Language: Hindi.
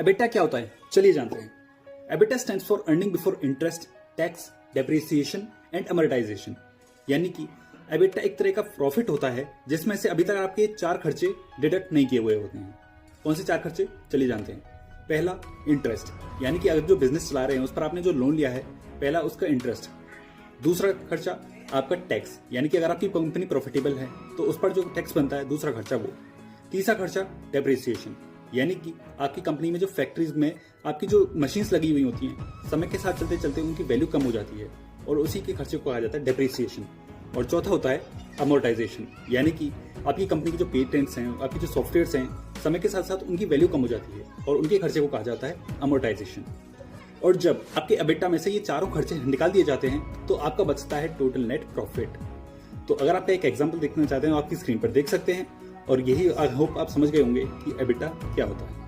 एबिटा क्या होता है, चलिए जानते हैं। EBITDA stands for earning before interest, tax, depreciation and amortisation. यानी कि एबिटा एक तरह का प्रॉफिट होता है जिसमें से अभी तक आपके 4 खर्चे डिडक्ट नहीं किए हुए होते हैं। कौन से 4 खर्चे, चलिए जानते हैं। पहला, इंटरेस्ट, यानी कि अगर जो बिजनेस चला रहे हैं उस पर आपने जो लोन लिया है, पहला उसका इंटरेस्ट। दूसरा खर्चा आपका टैक्स, यानी कि अगर आपकी कंपनी प्रॉफिटेबल है तो उस पर जो टैक्स बनता है, दूसरा खर्चा वो। तीसरा खर्चा डेप्रिसिएशन, यानी कि आपकी कंपनी में जो फैक्ट्रीज में आपकी जो मशीन्स लगी हुई होती हैं, समय के साथ चलते चलते उनकी वैल्यू कम हो जाती है और उसी के खर्चे को कहा जाता है डेप्रिसिएशन। और चौथा होता है अमोर्टाइजेशन, यानी कि आपकी कंपनी के जो पेटेंट्स हैं, आपकी जो सॉफ्टवेयर्स हैं, समय के साथ साथ उनकी वैल्यू कम हो जाती है और उनके खर्चे को कहा जाता है अमोर्टाइजेशन। और जब आपके एबिटा में से ये चारों खर्चे निकाल दिए जाते हैं तो आपका बचता है टोटल नेट प्रॉफिट। तो अगर आप एक एग्जांपल देखना चाहते हैं, आपकी स्क्रीन पर देख सकते हैं। और यही आई होप आप समझ गए होंगे कि एबिटा क्या होता है।